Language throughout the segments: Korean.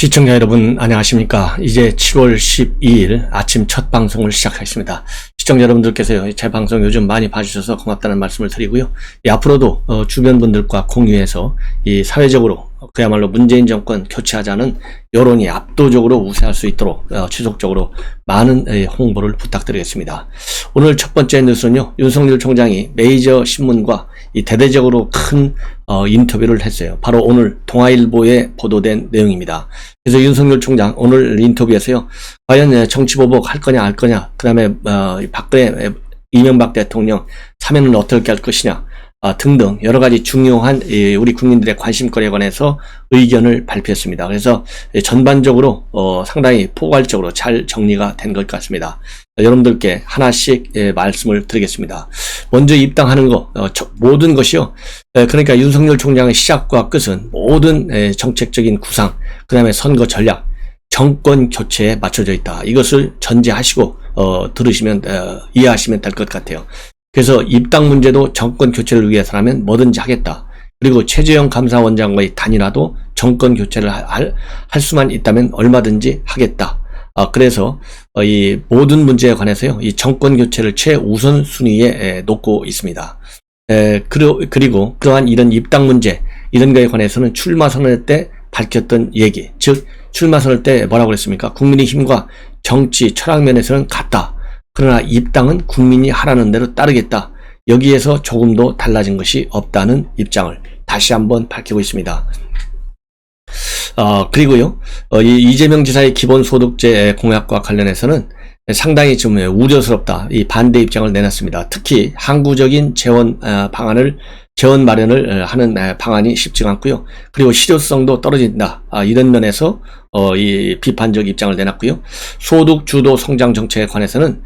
시청자 여러분 안녕하십니까. 이제 7월 12일 아침 첫 방송을 시작하겠습니다. 시청자 여러분들께서 제 방송 요즘 많이 봐주셔서 고맙다는 말씀을 드리고요. 앞으로도 주변 분들과 공유해서 이 사회적으로 그야말로 문재인 정권 교체하자는 여론이 압도적으로 우세할 수 있도록 지속적으로 많은 홍보를 부탁드리겠습니다. 오늘 첫 번째 뉴스는요, 윤석열 총장이 메이저 신문과 이 대대적으로 큰 인터뷰를 했어요. 바로 오늘 동아일보에 보도된 내용입니다. 그래서 윤석열 총장 오늘 인터뷰에서요, 과연 정치보복 할 거냐 알 거냐, 그 다음에 박근혜 이명박 대통령 사면은 어떻게 할 것이냐 등등 여러 가지 중요한 우리 국민들의 관심거리에 관해서 의견을 발표했습니다. 그래서 전반적으로 상당히 포괄적으로 잘 정리가 된 것 같습니다. 여러분들께 하나씩 말씀을 드리겠습니다. 먼저 입당하는 거, 모든 것이요. 그러니까 윤석열 총장의 시작과 끝은 모든 정책적인 구상, 그 다음에 선거 전략, 정권 교체에 맞춰져 있다. 이것을 전제하시고 들으시면 이해하시면 될 것 같아요. 그래서 입당 문제도 정권 교체를 위해서라면 뭐든지 하겠다. 그리고 최재형 감사원장과의 단일화도 정권 교체를 할 수만 있다면 얼마든지 하겠다. 그래서 이 모든 문제에 관해서요, 이 정권 교체를 최우선 순위에 놓고 있습니다. 그리고 그러한 이런 입당 문제, 이런 거에 관해서는 출마 선언 때 밝혔던 얘기, 즉 출마 선언 때 뭐라고 그랬습니까? 국민의힘과 정치 철학 면에서는 같다. 그러나 입당은 국민이 하라는 대로 따르겠다. 여기에서 조금도 달라진 것이 없다는 입장을 다시 한번 밝히고 있습니다. 그리고요, 이재명 지사의 기본소득제 공약과 관련해서는 상당히 좀 우려스럽다. 이 반대 입장을 내놨습니다. 특히 항구적인 재원 마련을 하는 방안이 쉽지가 않고요. 그리고 실효성도 떨어진다. 이런 면에서 이 비판적 입장을 내놨고요. 소득 주도 성장 정책에 관해서는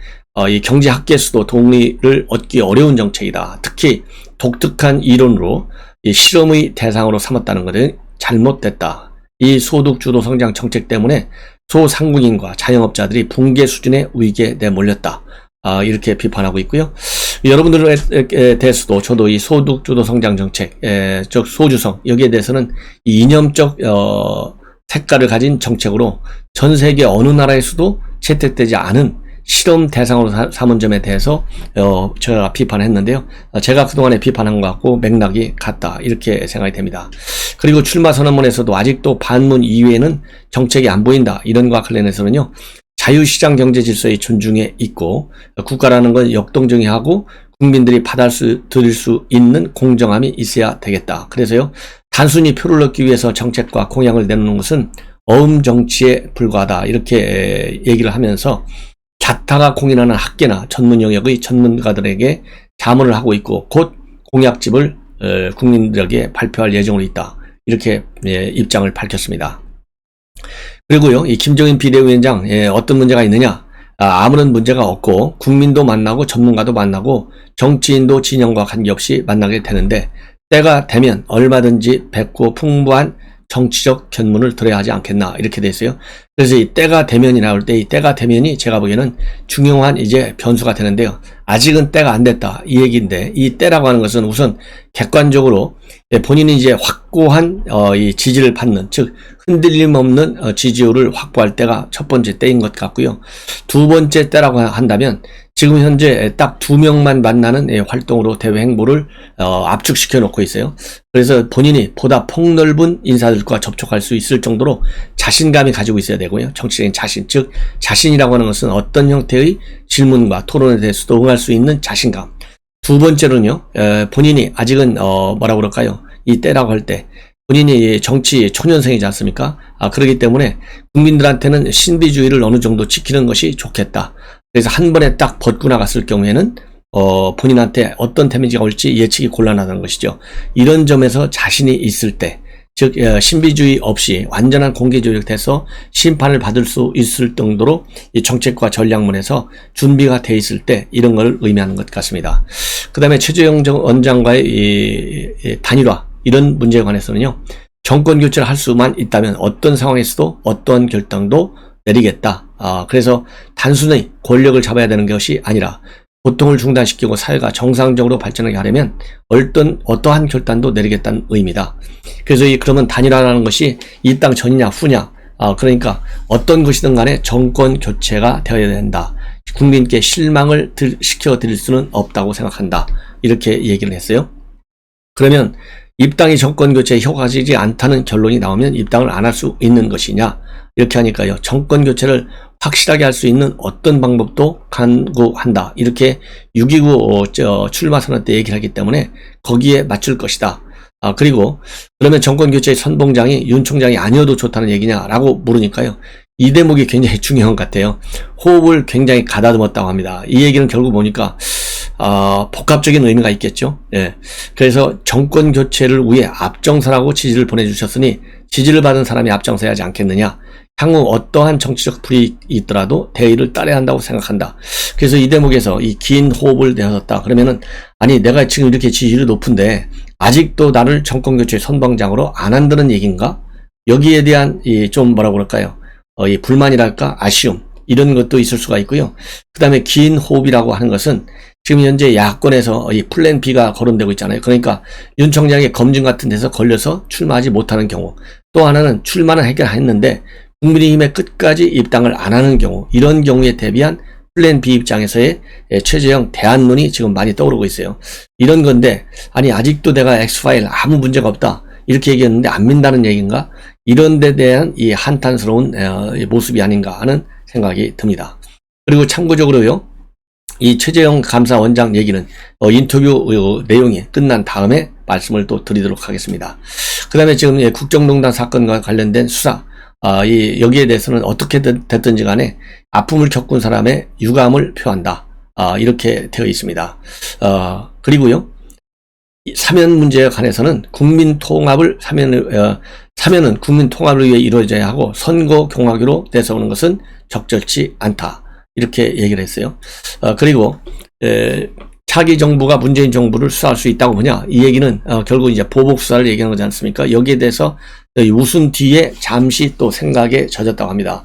이 경제 학계에서도 동의를 얻기 어려운 정책이다. 특히 독특한 이론으로 이 실험의 대상으로 삼았다는 것은 잘못됐다. 이 소득 주도 성장 정책 때문에 소상공인과 자영업자들이 붕괴 수준의 위기에 내몰렸다. 이렇게 비판하고 있고요. 여러분들에 대해서도 저도 이 소득 주도 성장 정책, 즉 소주성, 여기에 대해서는 이 이념적 색깔을 가진 정책으로 전 세계 어느 나라에서도 채택되지 않은 실험 대상으로 삼은 점에 대해서 제가 비판했는데요. 제가 그동안에 비판한 것과 맥락이 같다, 이렇게 생각이 됩니다. 그리고 출마 선언문에서도 아직도 반문 이외에는 정책이 안 보인다, 이런 것과 관련해서는요, 자유시장 경제 질서의 존중에 있고 국가라는 건 역동적이하고 국민들이 드릴 수 있는 공정함이 있어야 되겠다. 그래서요, 단순히 표를 얻기 위해서 정책과 공약을 내놓는 것은 어음 정치에 불과하다, 이렇게 얘기를 하면서 자타가 공인하는 학계나 전문 영역의 전문가들에게 자문을 하고 있고 곧 공약집을 국민들에게 발표할 예정으로 있다, 이렇게 입장을 밝혔습니다. 그리고요, 이 김종인 비대위원장 어떤 문제가 있느냐? 아무런 문제가 없고 국민도 만나고 전문가도 만나고 정치인도 진영과 관계없이 만나게 되는데 때가 되면 얼마든지 뵙고 풍부한 정치적 견문을 들어야 하지 않겠나, 이렇게 돼 있어요. 그래서 이 때가 되면이 나올 때 이 때가 되면이 제가 보기에는 중요한 이제 변수가 되는데요. 아직은 때가 안 됐다, 이 얘기인데, 이 때라고 하는 것은 우선 객관적으로 본인이 이제 확고한 이 지지를 받는, 즉 흔들림 없는 지지율을 확보할 때가 첫 번째 때인 것 같고요. 두 번째 때라고 한다면 지금 현재 딱 2명만 만나는 활동으로 대외 행보를 압축시켜 놓고 있어요. 그래서 본인이 보다 폭넓은 인사들과 접촉할 수 있을 정도로 자신감이 가지고 있어야 되고요. 정치적인 자신, 즉 자신이라고 하는 것은 어떤 형태의 질문과 토론에 대해서도 응할 수 있는 자신감. 두 번째로는요, 본인이 아직은 뭐라고 그럴까요? 이 때라고 할 때 본인이 정치 초년생이지 않습니까? 그렇기 때문에 국민들한테는 신비주의를 어느 정도 지키는 것이 좋겠다. 그래서 한 번에 딱 벗고 나갔을 경우에는 본인한테 어떤 데미지가 올지 예측이 곤란하다는 것이죠. 이런 점에서 자신이 있을 때, 즉 신비주의 없이 완전한 공개조력돼서 심판을 받을 수 있을 정도로 이 정책과 전략문에서 준비가 돼 있을 때, 이런 걸 의미하는 것 같습니다. 그 다음에 최재형 원장과의 이 단일화, 이런 문제에 관해서는요, 정권 교체를 할 수만 있다면 어떤 상황에서도 어떠한 결정도 내리겠다. 그래서 단순히 권력을 잡아야 되는 것이 아니라 고통을 중단시키고 사회가 정상적으로 발전하게 하려면 어떠한 결단도 내리겠다는 의미다. 그래서 그러면 단일화라는 것이 이 땅 전이냐 후냐, 그러니까 어떤 것이든 간에 정권 교체가 되어야 된다. 국민께 실망을 시켜드릴 수는 없다고 생각한다. 이렇게 얘기를 했어요. 그러면 입당이 정권 교체에 효과지지 않다는 결론이 나오면 입당을 안 할 수 있는 것이냐? 이렇게 하니까요. 정권 교체를 확실하게 할 수 있는 어떤 방법도 강구한다. 이렇게 6.29 출마 선언 때 얘기를 하기 때문에 거기에 맞출 것이다. 그리고 그러면 정권 교체의 선봉장이 윤 총장이 아니어도 좋다는 얘기냐라고 물으니까요. 이 대목이 굉장히 중요한 것 같아요. 호흡을 굉장히 가다듬었다고 합니다. 이 얘기는 결국 보니까 복합적인 의미가 있겠죠. 예. 그래서 정권 교체를 위해 앞장서라고 지지를 보내주셨으니 지지를 받은 사람이 앞장서야 하지 않겠느냐. 향후 어떠한 정치적 불이 있더라도 대의를 따라야 한다고 생각한다. 그래서 이 대목에서 이 긴 호흡을 내었다. 그러면은 아니 내가 지금 이렇게 지지율이 높은데 아직도 나를 정권 교체 선봉장으로 안 한다는 얘기인가? 여기에 대한 이 좀 뭐라고 그럴까요? 이 불만이랄까 아쉬움 이런 것도 있을 수가 있고요. 그 다음에 긴 호흡이라고 하는 것은 지금 현재 야권에서 이 플랜 B가 거론되고 있잖아요. 그러니까 윤 총장의 검증 같은 데서 걸려서 출마하지 못하는 경우, 또 하나는 출마는 해결했는데 국민의힘에 끝까지 입당을 안 하는 경우, 이런 경우에 대비한 플랜 B 입장에서의 최재형 대안론이 지금 많이 떠오르고 있어요. 이런 건데 아니 아직도 내가 엑스파일 아무 문제가 없다 이렇게 얘기했는데 안 민다는 얘기인가? 이런 데 대한 이 한탄스러운 모습이 아닌가 하는 생각이 듭니다. 그리고 참고적으로요, 이 최재형 감사원장 얘기는 인터뷰 내용이 끝난 다음에 말씀을 또 드리도록 하겠습니다. 그 다음에 지금 국정농단 사건과 관련된 수사, 여기에 대해서는 어떻게 됐든지 간에 아픔을 겪은 사람의 유감을 표한다. 이렇게 되어 있습니다. 그리고요, 사면 문제에 관해서는 사면은 국민 통합을 위해 이루어져야 하고 선거 경화기로 내세우는 것은 적절치 않다. 이렇게 얘기를 했어요. 그리고 차기 정부가 문재인 정부를 수사할 수 있다고 보냐? 이 얘기는 결국 이제 보복 수사를 얘기하는 거지 않습니까? 여기에 대해서 웃은 뒤에 잠시 또 생각에 젖었다고 합니다.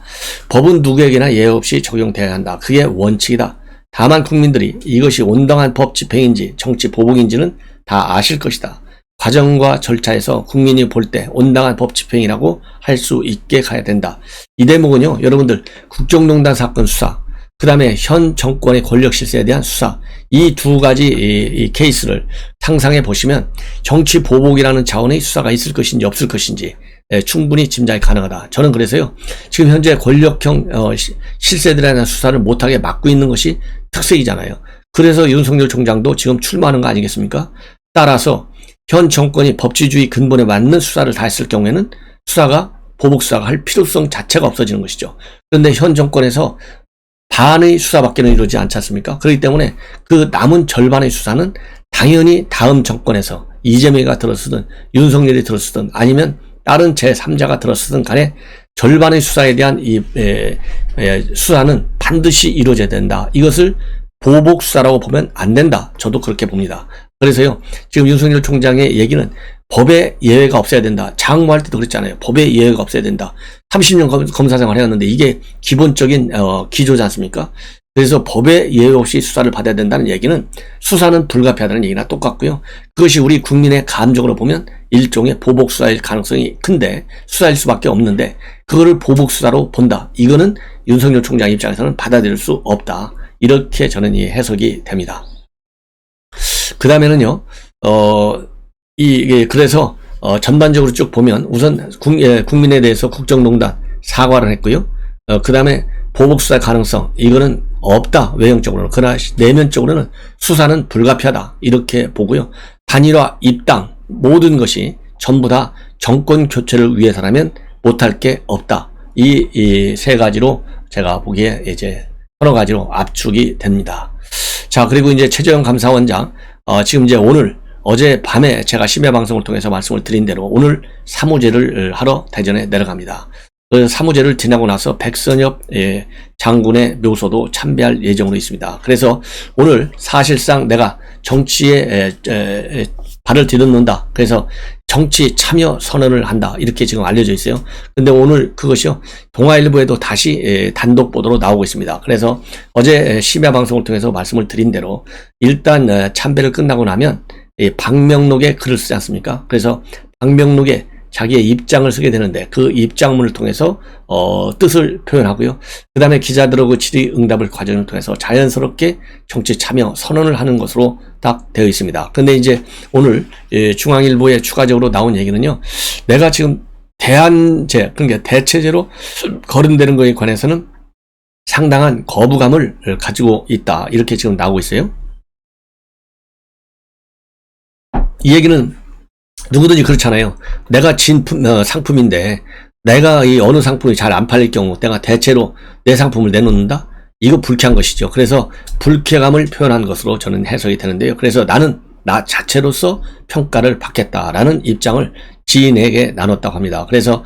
법은 누구에게나 예외 없이 적용돼야 한다. 그게 원칙이다. 다만 국민들이 이것이 온당한 법 집행인지 정치 보복인지는 다 아실 것이다. 과정과 절차에서 국민이 볼 때 온당한 법 집행이라고 할 수 있게 가야 된다. 이 대목은요, 여러분들 국정농단 사건 수사, 그 다음에 현 정권의 권력 실세에 대한 수사, 이 두 가지 이 케이스를 상상해 보시면 정치 보복이라는 차원의 수사가 있을 것인지 없을 것인지 충분히 짐작이 가능하다. 저는 그래서요, 지금 현재 권력형 실세들에 대한 수사를 못하게 막고 있는 것이 특색이잖아요. 그래서 윤석열 총장도 지금 출마하는 거 아니겠습니까? 따라서 현 정권이 법치주의 근본에 맞는 수사를 다 했을 경우에는 보복 수사가 할 필요성 자체가 없어지는 것이죠. 그런데 현 정권에서 반의 수사밖에는 이루어지지 않지 않습니까? 그렇기 때문에 그 남은 절반의 수사는 당연히 다음 정권에서 이재명이가 들었으든 윤석열이 들었으든 아니면 다른 제3자가 들었으든 간에 절반의 수사에 대한 수사는 반드시 이루어져야 된다. 이것을 보복 수사라고 보면 안 된다. 저도 그렇게 봅니다. 그래서요, 지금 윤석열 총장의 얘기는 법에 예외가 없어야 된다. 장모할 때도 그랬잖아요. 법에 예외가 없어야 된다. 30년 검사 생활을 해왔는데 이게 기본적인 기조지 않습니까? 그래서 법에 예외 없이 수사를 받아야 된다는 얘기는 수사는 불가피하다는 얘기나 똑같고요. 그것이 우리 국민의 감정으로 보면 일종의 보복 수사일 가능성이 큰데, 수사일 수밖에 없는데 그거를 보복 수사로 본다. 이거는 윤석열 총장 입장에서는 받아들일 수 없다. 이렇게 저는 해석이 됩니다. 그 다음에는요, 그래서 전반적으로 쭉 보면 우선 국민에 대해서 국정농단 사과를 했고요. 그 다음에 보복수사 가능성, 이거는 없다, 외형적으로는. 그러나 내면적으로는 수사는 불가피하다, 이렇게 보고요. 단일화, 입당, 모든 것이 전부 다 정권 교체를 위해서라면 못할 게 없다. 이 세 가지로 제가 보기에 이제 여러 가지로 압축이 됩니다. 자, 그리고 이제 최재형 감사원장, 지금 이제 어제 밤에 제가 심야 방송을 통해서 말씀을 드린 대로 오늘 사무제를 하러 대전에 내려갑니다. 그 사무제를 지나고 나서 백선엽 장군의 묘소도 참배할 예정으로 있습니다. 그래서 오늘 사실상 내가 정치에 발을 디뎌놓는다. 그래서 정치 참여 선언을 한다. 이렇게 지금 알려져 있어요. 근데 오늘 그것이요, 동아일보에도 다시 단독 보도로 나오고 있습니다. 그래서 어제 심야 방송을 통해서 말씀을 드린 대로 일단 참배를 끝나고 나면 방명록에 글을 쓰지 않습니까? 그래서 방명록에 자기의 입장을 쓰게 되는데 그 입장문을 통해서 뜻을 표현하고요. 그 다음에 기자들하고 질의응답을 과정을 통해서 자연스럽게 정치 참여 선언을 하는 것으로 딱 되어 있습니다. 근데 이제 오늘 중앙일보에 추가적으로 나온 얘기는요. 내가 지금 대안제, 그러니까 대체제로 거론되는 것에 관해서는 상당한 거부감을 가지고 있다. 이렇게 지금 나오고 있어요. 이 얘기는 누구든지 그렇잖아요. 내가 상품인데 내가 이 어느 상품이 잘 안 팔릴 경우 내가 대체로 내 상품을 내놓는다? 이거 불쾌한 것이죠. 그래서 불쾌감을 표현한 것으로 저는 해석이 되는데요. 그래서 나는 나 자체로서 평가를 받겠다라는 입장을 지인에게 나눴다고 합니다. 그래서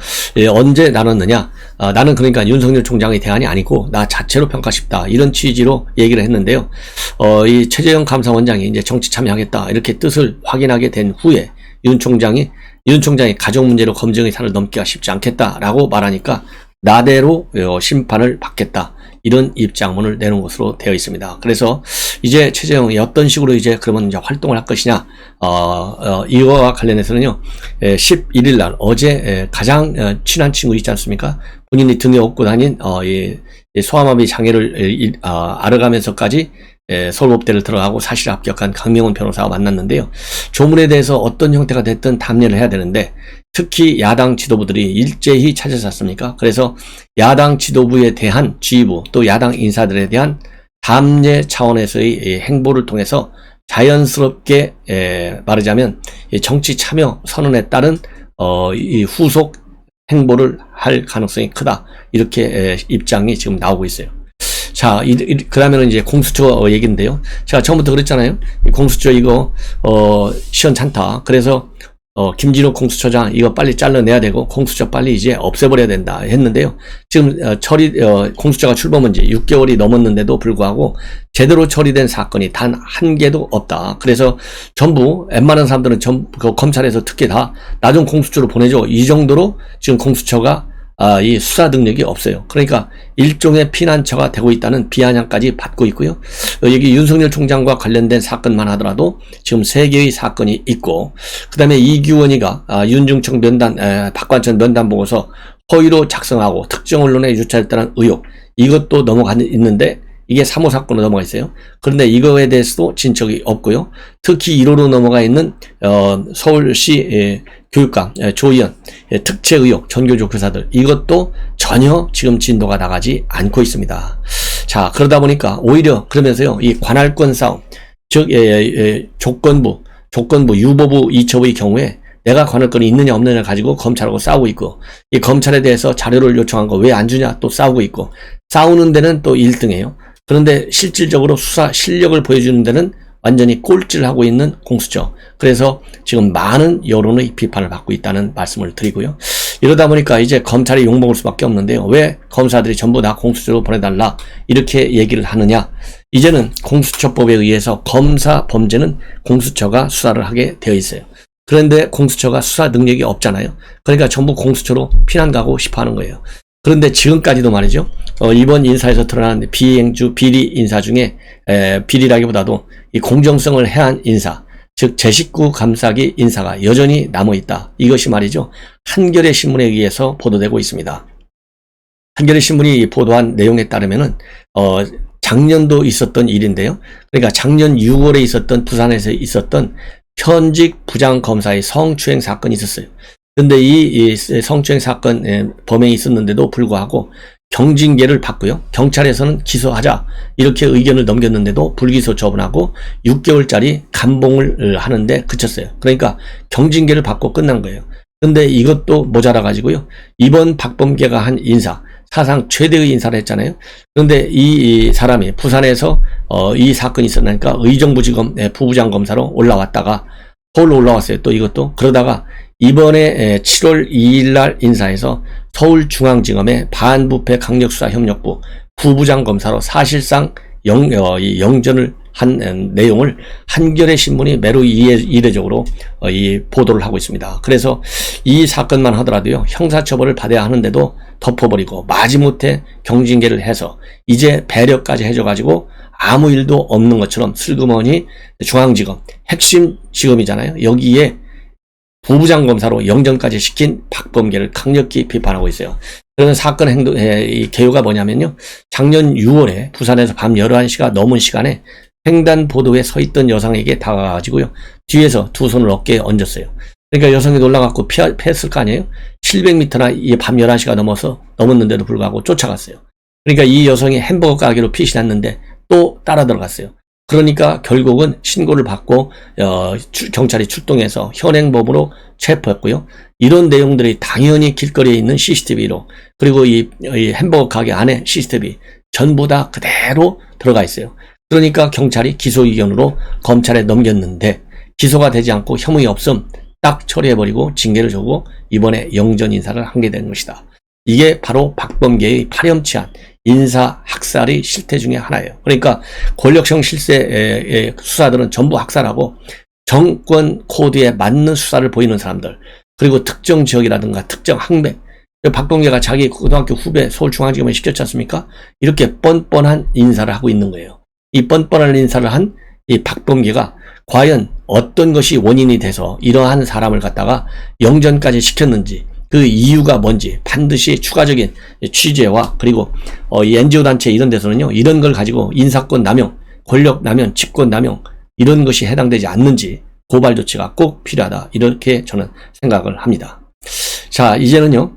언제 나눴느냐? 나는 그러니까 윤석열 총장의 대안이 아니고 나 자체로 평가 싶다. 이런 취지로 얘기를 했는데요. 이 최재형 감사원장이 이제 정치 참여하겠다. 이렇게 뜻을 확인하게 된 후에 윤 총장이 가족 문제로 검증의 산을 넘기가 쉽지 않겠다라고 말하니까 나대로 심판을 받겠다. 이런 입장문을 내놓은 것으로 되어 있습니다. 그래서 이제 최재형이 어떤 식으로 이제 그러면 이제 활동을 할 것이냐, 이거와 관련해서는요, 11일 날 어제 가장 친한 친구 있지 않습니까? 본인이 등에 업고 다닌, 소아마비 장애를 알아가면서까지 서울법대를 들어가고 사실 합격한 강명훈 변호사와 만났는데요. 조문에 대해서 어떤 형태가 됐든 답례를 해야 되는데 특히 야당 지도부들이 일제히 찾아서 왔습니까? 그래서 야당 지도부에 대한 지휘부 또 야당 인사들에 대한 답례 차원에서의 행보를 통해서 자연스럽게 말하자면 정치 참여 선언에 따른 이 후속 행보를 할 가능성이 크다. 이렇게 입장이 지금 나오고 있어요. 자, 그러면 이제 공수처 얘기인데요. 제가 처음부터 그랬잖아요. 공수처 이거, 시원찮다. 그래서, 김진욱 공수처장 이거 빨리 잘라내야 되고, 공수처 빨리 이제 없애버려야 된다 했는데요. 지금, 공수처가 출범한 지 6개월이 넘었는데도 불구하고, 제대로 처리된 사건이 단 한 개도 없다. 그래서 전부, 웬만한 사람들은 검찰에서 특히 다, 나 좀 공수처로 보내줘. 이 정도로 지금 공수처가 이 수사 능력이 없어요. 그러니까 일종의 피난처가 되고 있다는 비아냥까지 받고 있고요. 여기 윤석열 총장과 관련된 사건만 하더라도 지금 3개의 사건이 있고, 그 다음에 이규원이가 윤중청 면담, 박관천 면담 보고서 허위로 작성하고 특정 언론에 유출했다는 의혹, 이것도 넘어가 있는데 이게 3호 사건으로 넘어가 있어요. 그런데 이거에 대해서도 진척이 없고요. 특히 1호로 넘어가 있는 서울시 교육감 조의원 특채 의혹 전교조 교사들, 이것도 전혀 지금 진도가 나가지 않고 있습니다. 자, 그러다 보니까 오히려 그러면서요, 이 관할권 싸움, 즉 조건부 유보부 이첩의 경우에 내가 관할권이 있느냐 없느냐 가지고 검찰하고 싸우고 있고, 이 검찰에 대해서 자료를 요청한 거 왜 안 주냐 또 싸우고 있고, 싸우는 데는 또 1등이에요. 그런데 실질적으로 수사 실력을 보여주는 데는 완전히 꼴찌를 하고 있는 공수처. 그래서 지금 많은 여론의 비판을 받고 있다는 말씀을 드리고요. 이러다 보니까 이제 검찰이 욕먹을 수밖에 없는데요. 왜 검사들이 전부 다 공수처로 보내달라 이렇게 얘기를 하느냐. 이제는 공수처법에 의해서 검사 범죄는 공수처가 수사를 하게 되어 있어요. 그런데 공수처가 수사 능력이 없잖아요. 그러니까 전부 공수처로 피난 가고 싶어 하는 거예요. 그런데 지금까지도 말이죠. 이번 인사에서 드러난 비행주 비리 인사 중에 비리라기보다도 이 공정성을 해한 인사, 즉 제 식구 감싸기 인사가 여전히 남아있다. 이것이 말이죠. 한겨레 신문에 의해서 보도되고 있습니다. 한겨레 신문이 보도한 내용에 따르면은 작년도 있었던 일인데요. 그러니까 작년 6월에 있었던 부산에서 있었던 현직 부장검사의 성추행 사건이 있었어요. 근데 이 성추행 사건 범행이 있었는데도 불구하고 경징계를 받고요. 경찰에서는 기소하자 이렇게 의견을 넘겼는데도 불기소 처분하고 6개월짜리 감봉을 하는데 그쳤어요. 그러니까 경징계를 받고 끝난 거예요. 근데 이것도 모자라 가지고요. 이번 박범계가 한 인사, 사상 최대의 인사를 했잖아요. 그런데 이 사람이 부산에서 이 사건이 있었으니까 의정부지검 부부장 검사로 올라왔다가 서울로 올라왔어요. 또 이것도 그러다가 이번에 7월 2일 날 인사해서 서울중앙지검의 반부패 강력수사협력부 부부장 검사로 사실상 영전을 한 내용을 한겨레 신문이 매우 이례적으로 이 보도를 하고 있습니다. 그래서 이 사건만 하더라도요, 형사처벌을 받아야 하는데도 덮어버리고 마지못해 경징계를 해서 이제 배려까지 해줘가지고 아무 일도 없는 것처럼 슬그머니 중앙지검 핵심 지검이잖아요. 여기에 부부장 검사로 영전까지 시킨 박범계를 강력히 비판하고 있어요. 그런 사건 이 개요가 뭐냐면요. 작년 6월에 부산에서 밤 11시가 넘은 시간에 횡단보도에 서 있던 여성에게 다가가가지고요. 뒤에서 두 손을 어깨에 얹었어요. 그러니까 여성이 놀라갖고 피했을 거 아니에요? 700m나 밤 11시가 넘었는데도 불구하고 쫓아갔어요. 그러니까 이 여성이 햄버거 가게로 핏이 났는데 또 따라 들어갔어요. 그러니까 결국은 신고를 받고 경찰이 출동해서 현행범으로 체포했고요. 이런 내용들이 당연히 길거리에 있는 CCTV로 그리고 이 햄버거 가게 안에 CCTV 전부 다 그대로 들어가 있어요. 그러니까 경찰이 기소 의견으로 검찰에 넘겼는데 기소가 되지 않고 혐의 없음 딱 처리해버리고 징계를 주고 이번에 영전 인사를 하게 된 것이다. 이게 바로 박범계의 파렴치한 인사 학살의 실태 중에 하나예요. 그러니까 권력형 실세 수사들은 전부 학살하고 정권 코드에 맞는 수사를 보이는 사람들 그리고 특정 지역이라든가 특정 항백 박범계가 자기 고등학교 후배 서울중앙지검에 시켰지 않습니까? 이렇게 뻔뻔한 인사를 하고 있는 거예요. 이 뻔뻔한 인사를 한 이 박범계가 과연 어떤 것이 원인이 돼서 이러한 사람을 갖다가 영전까지 시켰는지 그 이유가 뭔지 반드시 추가적인 취재와 그리고 이 NGO 단체 이런 데서는요 이런 걸 가지고 인사권 남용, 권력 남용, 직권 남용 이런 것이 해당되지 않는지 고발 조치가 꼭 필요하다 이렇게 저는 생각을 합니다. 자 이제는요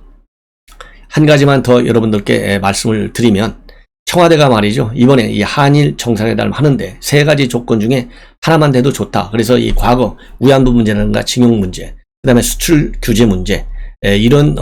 한 가지만 더 여러분들께 말씀을 드리면 청와대가 말이죠 이번에 이 한일 정상회담을 하는데 세 가지 조건 중에 하나만 돼도 좋다. 그래서 이 과거 위안부 문제라든가 징용 문제, 그 다음에 수출 규제 문제 이런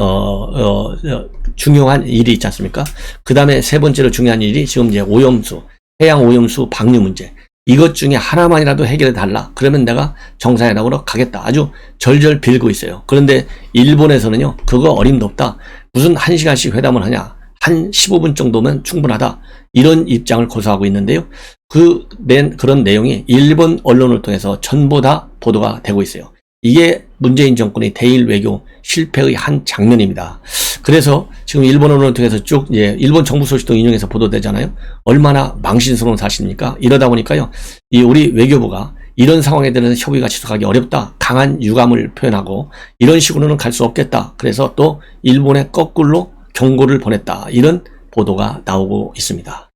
중요한 일이 있지 않습니까? 그 다음에 세 번째로 중요한 일이 지금 이제 오염수, 해양 오염수 방류 문제. 이것 중에 하나만이라도 해결해 달라. 그러면 내가 정상회담으로 가겠다. 아주 절절 빌고 있어요. 그런데 일본에서는요, 그거 어림도 없다. 무슨 1시간씩 회담을 하냐. 한 15분 정도면 충분하다. 이런 입장을 고수하고 있는데요. 그런 내용이 일본 언론을 통해서 전부 다 보도가 되고 있어요. 이게 문재인 정권의 대일 외교 실패의 한 장면입니다. 그래서 지금 일본 언론을 통해서 쭉 일본 정부 소식도 인용해서 보도되잖아요. 얼마나 망신스러운 사실입니까? 이러다 보니까요, 이 우리 외교부가 이런 상황에 대해서 협의가 지속하기 어렵다. 강한 유감을 표현하고 이런 식으로는 갈 수 없겠다. 그래서 또 일본에 거꾸로 경고를 보냈다. 이런 보도가 나오고 있습니다.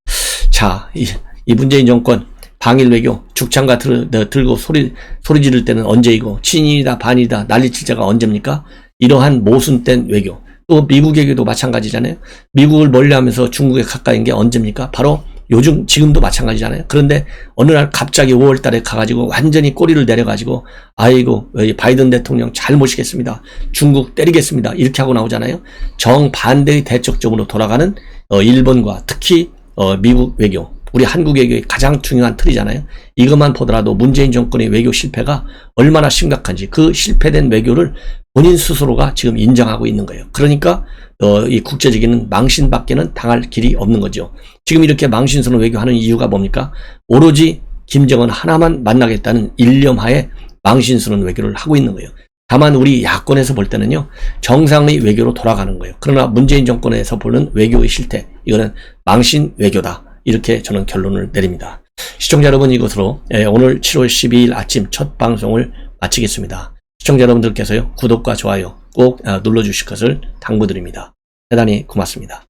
자, 이 문재인 정권 방일 외교 죽창가 들고 소리 지를 때는 언제이고 친일이다 반일이다 난리칠 때가 언제입니까? 이러한 모순된 외교. 또 미국 외교도 마찬가지잖아요. 미국을 멀리하면서 중국에 가까이인 게 언제입니까? 바로 요즘 지금도 마찬가지잖아요. 그런데 어느 날 갑자기 5월 달에 가가지고 완전히 꼬리를 내려가지고 아이고 바이든 대통령 잘 모시겠습니다. 중국 때리겠습니다. 이렇게 하고 나오잖아요. 정반대의 대척점으로 돌아가는 일본과 특히 미국 외교, 우리 한국 외교의 가장 중요한 틀이잖아요. 이것만 보더라도 문재인 정권의 외교 실패가 얼마나 심각한지 그 실패된 외교를 본인 스스로가 지금 인정하고 있는 거예요. 그러니까 이 국제적인 망신밖에는 당할 길이 없는 거죠. 지금 이렇게 망신스러운 외교하는 이유가 뭡니까? 오로지 김정은 하나만 만나겠다는 일념하에 망신스러운 외교를 하고 있는 거예요. 다만 우리 야권에서 볼 때는요, 정상의 외교로 돌아가는 거예요. 그러나 문재인 정권에서 보는 외교의 실태, 이거는 망신 외교다. 이렇게 저는 결론을 내립니다. 시청자 여러분, 이것으로 오늘 7월 12일 아침 첫 방송을 마치겠습니다. 시청자 여러분들께서요, 구독과 좋아요 꼭 눌러주실 것을 당부드립니다. 대단히 고맙습니다.